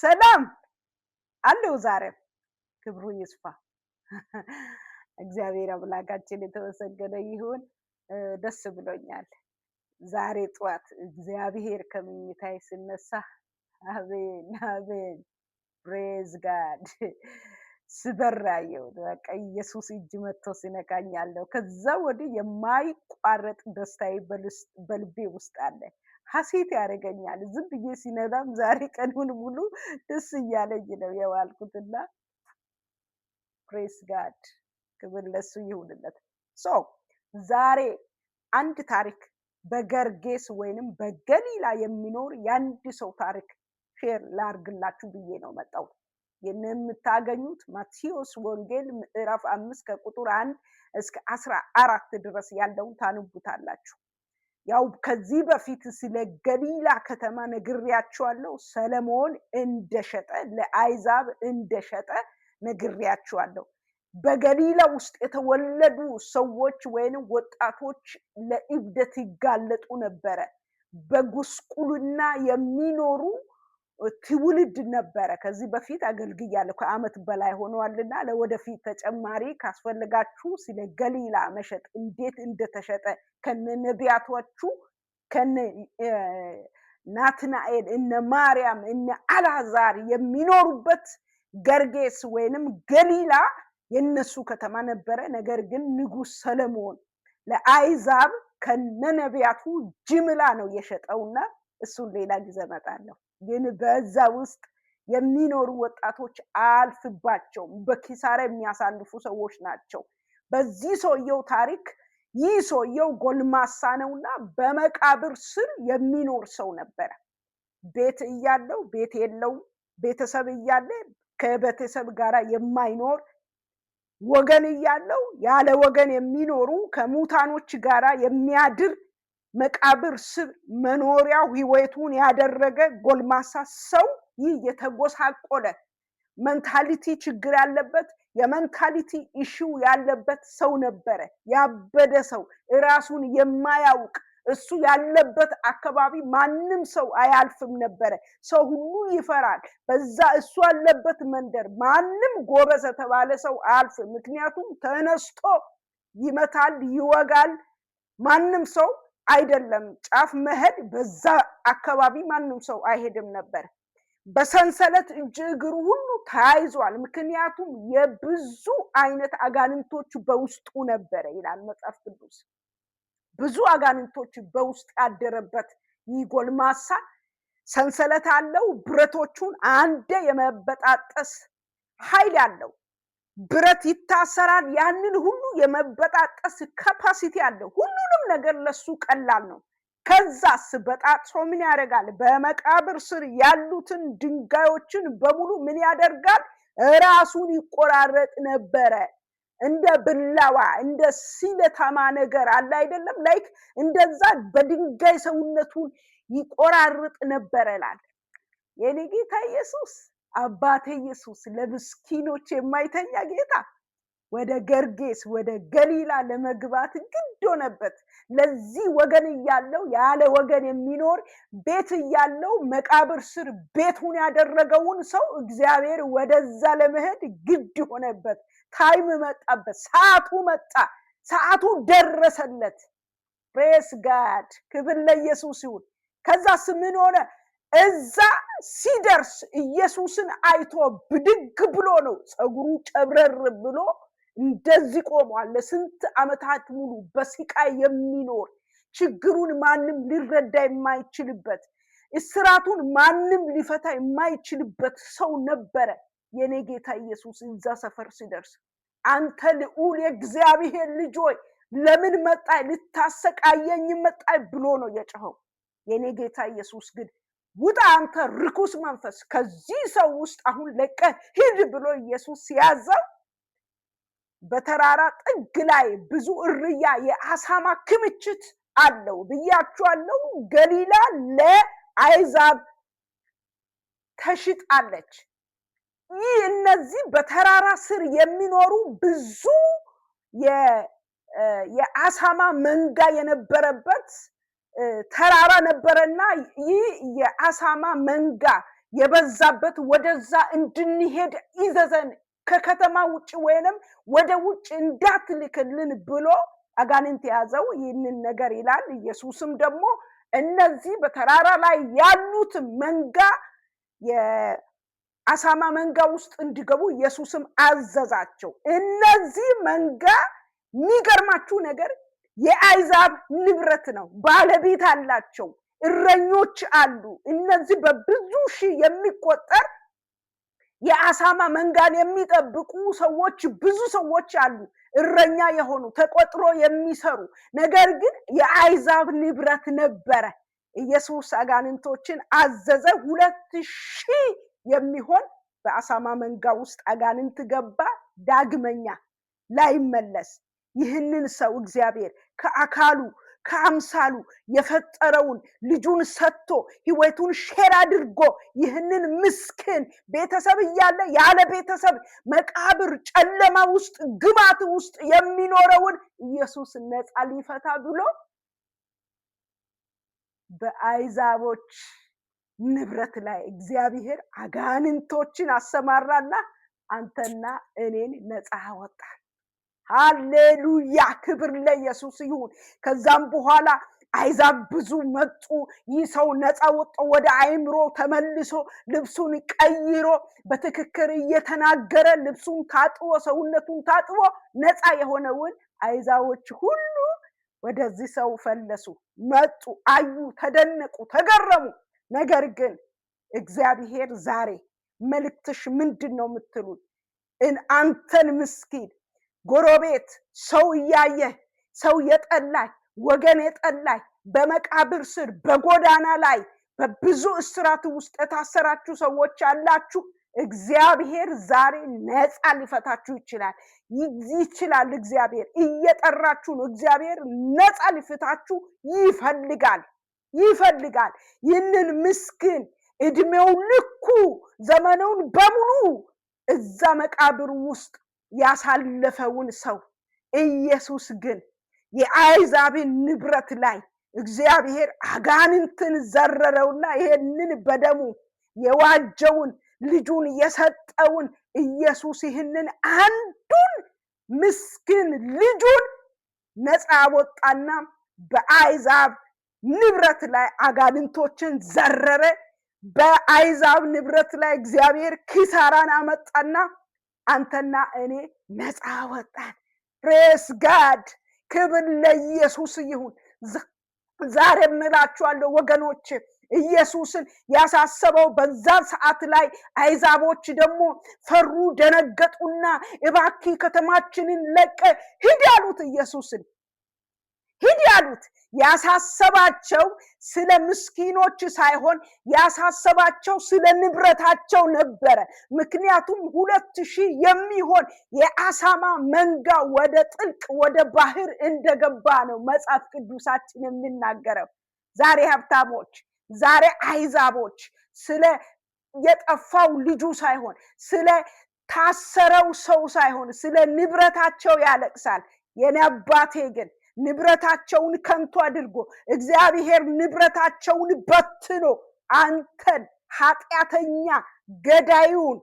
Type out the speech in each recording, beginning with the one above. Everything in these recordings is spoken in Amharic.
ሰላም አለው ዛሬም ክብሩ ይስፋ። እግዚአብሔር አምላካችን የተመሰገነ ይሁን። ደስ ብሎኛል። ዛሬ ጠዋት እግዚአብሔር ከምኝታዬ ስነሳ አሜን አሜን ፕሬዝ ጋድ ስበራየው በቃ ኢየሱስ እጅ መጥቶ ሲነካኝ አለው። ከዛ ወዲህ የማይቋረጥ ደስታዬ በልቤ ውስጥ አለ። ሐሴት ያደርገኛል። ዝም ብዬ ሲነዳም ዛሬ ቀኑን ሙሉ ደስ እያለኝ ነው የዋልኩትና ፕሬስ ጋድ ክብር ለሱ ይሁንለት። ሶ ዛሬ አንድ ታሪክ በገርጌስ ወይንም በገሊላ የሚኖር የአንድ ሰው ታሪክ ሼር ላርግላችሁ ብዬ ነው መጣው። የምታገኙት ማቴዎስ ወንጌል ምዕራፍ 5 ከቁጥር 1 እስከ 14 ድረስ ያለውን ታነቡታላችሁ። ያው ከዚህ በፊት ስለ ገሊላ ከተማ ነግሬያችኋለሁ። ሰለሞን እንደሸጠ ለአይዛብ እንደሸጠ ነግሬያችኋለሁ። በገሊላ ውስጥ የተወለዱ ሰዎች ወይንም ወጣቶች ለእብደት ይጋለጡ ነበረ። በጉስቁልና የሚኖሩ ትውልድ ነበረ። ከዚህ በፊት አገልግያለሁ። ከዓመት በላይ ሆኗልና ለወደፊት ተጨማሪ ካስፈልጋችሁ ስለ ገሊላ መሸጥ እንዴት እንደተሸጠ ከነነቢያቶቹ ከነ ናትናኤል እነ ማርያም እነ አልዓዛር የሚኖሩበት ገርጌስ ወይንም ገሊላ የነሱ ከተማ ነበረ። ነገር ግን ንጉስ ሰለሞን ለአይዛብ ከነነቢያቱ ጅምላ ነው የሸጠውና እሱን ሌላ ጊዜ መጣለሁ። ግን በዛ ውስጥ የሚኖሩ ወጣቶች አልፍባቸውም። በኪሳራ የሚያሳልፉ ሰዎች ናቸው። በዚህ ሰውየው ታሪክ ይህ ሰውየው ጎልማሳ ነውና በመቃብር ስር የሚኖር ሰው ነበረ። ቤት እያለው ቤት የለውም። ቤተሰብ እያለ ከቤተሰብ ጋር የማይኖር ወገን እያለው ያለ ወገን የሚኖሩ ከሙታኖች ጋር የሚያድር መቃብር ስር መኖሪያው ህይወቱን ያደረገ ጎልማሳ ሰው ይህ የተጎሳቆለ ሜንታሊቲ ችግር ያለበት የሜንታሊቲ ኢሹ ያለበት ሰው ነበረ። ያበደ ሰው ራሱን የማያውቅ እሱ ያለበት አካባቢ ማንም ሰው አያልፍም ነበረ። ሰው ሁሉ ይፈራል። በዛ እሱ ያለበት መንደር ማንም ጎበዝ የተባለ ሰው አያልፍም። ምክንያቱም ተነስቶ ይመታል፣ ይወጋል። ማንም ሰው አይደለም ጫፍ መሄድ በዛ አካባቢ ማንም ሰው አይሄድም ነበር። በሰንሰለት እጅ እግሩ ሁሉ ተያይዟል። ምክንያቱም የብዙ አይነት አጋንንቶች በውስጡ ነበረ ይላል መጽሐፍ ቅዱስ። ብዙ አጋንንቶች በውስጥ ያደረበት ይህ ጎልማሳ ሰንሰለት አለው። ብረቶቹን አንዴ የመበጣጠስ ኃይል ያለው ብረት ይታሰራል። ያንን ሁሉ የመበጣጠስ ካፓሲቲ አለው። ሁሉንም ነገር ለሱ ቀላል ነው። ከዛስ በጣጥሶ ምን ያደርጋል? በመቃብር ስር ያሉትን ድንጋዮችን በሙሉ ምን ያደርጋል? ራሱን ይቆራረጥ ነበረ። እንደ ብላዋ እንደ ሲለታማ ነገር አለ አይደለም? ላይክ እንደዛ በድንጋይ ሰውነቱን ይቆራርጥ ነበረ ይላል። የኔ ጌታ ኢየሱስ አባቴ ኢየሱስ ለምስኪኖች የማይተኛ ጌታ ወደ ገርጌስ ወደ ገሊላ ለመግባት ግድ ሆነበት። ለዚህ ወገን እያለው ያለ ወገን የሚኖር ቤት እያለው መቃብር ስር ቤቱን ያደረገውን ሰው እግዚአብሔር ወደዛ ለመሄድ ግድ ሆነበት። ታይም መጣበት። ሰዓቱ መጣ። ሰዓቱ ደረሰለት። ፕሬስ ጋድ ክብር ለኢየሱስ ይሁን። ከዛስ ምን ሆነ? እዛ ሲደርስ ኢየሱስን አይቶ ብድግ ብሎ ነው ጸጉሩ ጨብረር ብሎ እንደዚህ ቆሟል። ለስንት ዓመታት ሙሉ በስቃይ የሚኖር ችግሩን ማንም ሊረዳ የማይችልበት እስራቱን ማንም ሊፈታ የማይችልበት ሰው ነበረ። የኔ ጌታ ኢየሱስ እዛ ሰፈር ሲደርስ አንተ ልዑል የእግዚአብሔር ልጅ ሆይ ለምን መጣይ? ልታሰቃየኝ መጣይ ብሎ ነው የጮኸው። የኔ ጌታ ኢየሱስ ግን ውጣ አንተ ርኩስ መንፈስ ከዚህ ሰው ውስጥ አሁን ለቀህ ሂድ ብሎ ኢየሱስ ሲያዘው በተራራ ጥግ ላይ ብዙ እርያ የአሳማ ክምችት አለው ብያችኋለሁ። ገሊላ ለአይዛብ ተሽጣለች። ይህ እነዚህ በተራራ ስር የሚኖሩ ብዙ የአሳማ መንጋ የነበረበት ተራራ ነበረና ይህ የአሳማ መንጋ የበዛበት ወደዛ እንድንሄድ ይዘዘን ከከተማ ውጪ ወይንም ወደ ውጪ እንዳትልክልን ብሎ አጋንንት ያዘው ይህንን ነገር ይላል። ኢየሱስም ደግሞ እነዚህ በተራራ ላይ ያሉት መንጋ የአሳማ መንጋ ውስጥ እንዲገቡ ኢየሱስም አዘዛቸው። እነዚህ መንጋ የሚገርማችሁ ነገር የአይዛብ ንብረት ነው። ባለቤት አላቸው፣ እረኞች አሉ። እነዚህ በብዙ ሺህ የሚቆጠር የአሳማ መንጋን የሚጠብቁ ሰዎች ብዙ ሰዎች አሉ፣ እረኛ የሆኑ ተቆጥሮ የሚሰሩ። ነገር ግን የአይዛብ ንብረት ነበረ። ኢየሱስ አጋንንቶችን አዘዘ። 2000 የሚሆን በአሳማ መንጋ ውስጥ አጋንንት ገባ። ዳግመኛ ላይመለስ ይህንን ሰው እግዚአብሔር ከአካሉ ከአምሳሉ የፈጠረውን ልጁን ሰጥቶ ህይወቱን ሼር አድርጎ ይህንን ምስኪን ቤተሰብ እያለ ያለ ቤተሰብ መቃብር ጨለማ ውስጥ ግማት ውስጥ የሚኖረውን ኢየሱስ ነፃ ሊፈታ ብሎ በአይዛቦች ንብረት ላይ እግዚአብሔር አጋንንቶችን አሰማራና አንተና እኔን ነፃ አወጣ። ሃሌሉያ! ክብር ለኢየሱስ ይሁን። ከዛም በኋላ አይዛብ ብዙ መጡ። ይህ ሰው ነፃ ወጥቶ ወደ አይምሮ ተመልሶ ልብሱን ቀይሮ በትክክል እየተናገረ ልብሱን ታጥቦ ሰውነቱን ታጥቦ ነፃ የሆነውን አይዛቦች ሁሉ ወደዚህ ሰው ፈለሱ፣ መጡ፣ አዩ፣ ተደነቁ፣ ተገረሙ። ነገር ግን እግዚአብሔር ዛሬ መልእክትሽ ምንድነው የምትሉት? አንተን ምስኪን ጎረቤት ሰው እያየ ሰው የጠላኝ ወገን የጠላኝ በመቃብር ስር በጎዳና ላይ በብዙ እስራት ውስጥ የታሰራችሁ ሰዎች አላችሁ። እግዚአብሔር ዛሬ ነፃ ሊፈታችሁ ይችላል። እግዚአብሔር እየጠራችሁ ነው። እግዚአብሔር ነፃ ሊፈታችሁ ይፈልጋል። ይህንን ምስኪን እድሜው ልኩ ዘመኑን በሙሉ እዛ መቃብር ውስጥ ያሳለፈውን ሰው ኢየሱስ ግን የአይዛብን ንብረት ላይ እግዚአብሔር አጋንንትን ዘረረውና ይሄንን በደሙ የዋጀውን ልጁን የሰጠውን ኢየሱስ ይህንን አንዱን ምስኪን ልጁን ነፃ ወጣና በአይዛብ ንብረት ላይ አጋንንቶችን ዘረረ። በአይዛብ ንብረት ላይ እግዚአብሔር ኪሳራን አመጣና አንተና እኔ ነፃ ወጣን። ፕሬስ ጋድ! ክብር ለኢየሱስ ይሁን። ዛሬ እምላችኋለሁ ወገኖች፣ ኢየሱስን ያሳሰበው በዛ ሰዓት ላይ አይዛቦች ደግሞ ፈሩ፣ ደነገጡና እባክህ ከተማችንን ለቀ ሂድ ያሉት ኢየሱስን ሂድ ያሉት። ያሳሰባቸው ስለ ምስኪኖች ሳይሆን ያሳሰባቸው ስለ ንብረታቸው ነበረ። ምክንያቱም 2000 የሚሆን የአሳማ መንጋ ወደ ጥልቅ ወደ ባህር እንደገባ ነው መጽሐፍ ቅዱሳችን የሚናገረው። ዛሬ ሀብታሞች፣ ዛሬ አይዛቦች ስለ የጠፋው ልጁ ሳይሆን ስለ ታሰረው ሰው ሳይሆን ስለ ንብረታቸው ያለቅሳል። የኔ አባቴ ግን ንብረታቸውን ከንቱ አድርጎ እግዚአብሔር ንብረታቸውን በትኖ አንተን ኃጢአተኛ ገዳዩን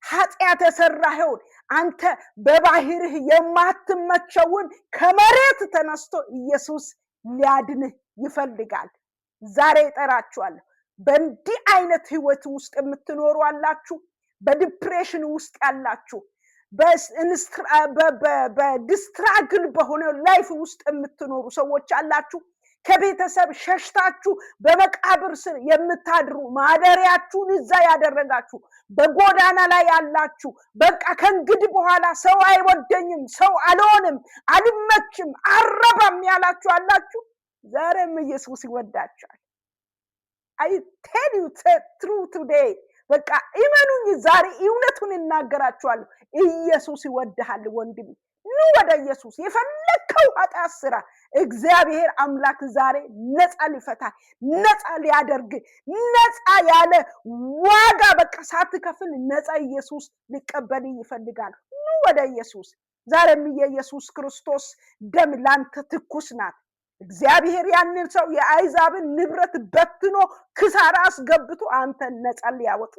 ኃጢአት የሰራኸውን አንተ በባህርህ የማትመቸውን ከመሬት ተነስቶ ኢየሱስ ሊያድንህ ይፈልጋል። ዛሬ እጠራችኋለሁ። በእንዲህ አይነት ህይወት ውስጥ የምትኖሩ አላችሁ፣ በዲፕሬሽን ውስጥ ያላችሁ፣ በዲስትራግል በሆነ ላይፍ ውስጥ የምትኖሩ ሰዎች አላችሁ። ከቤተሰብ ሸሽታችሁ በመቃብር ስር የምታድሩ ማደሪያችሁን እዛ ያደረጋችሁ በጎዳና ላይ ያላችሁ፣ በቃ ከእንግዲህ በኋላ ሰው አይወደኝም፣ ሰው አልሆንም፣ አልመችም፣ አረባም ያላችሁ አላችሁ። ዛሬም ኢየሱስ ይወዳችኋል። I tell you true today። በቃ እመኑኝ፣ ዛሬ እውነቱን እናገራችኋለሁ። ኢየሱስ ይወድሃል ወንድሜ። ኑ ወደ ኢየሱስ። የፈለከው ኃጢአት ስራ እግዚአብሔር አምላክ ዛሬ ነፃ ሊፈታ ነፃ ሊያደርግ ነፃ ያለ ዋጋ በቃ ሳትከፍል ነፃ ኢየሱስ ሊቀበል ይፈልጋል። ኑ ወደ ኢየሱስ። ዛሬም የኢየሱስ ክርስቶስ ደም ላንተ ትኩስ ናት። እግዚአብሔር ያንን ሰው የአይዛብን ንብረት በትኖ ክሳራ አስገብቶ አንተን ነፃ ሊያወጥ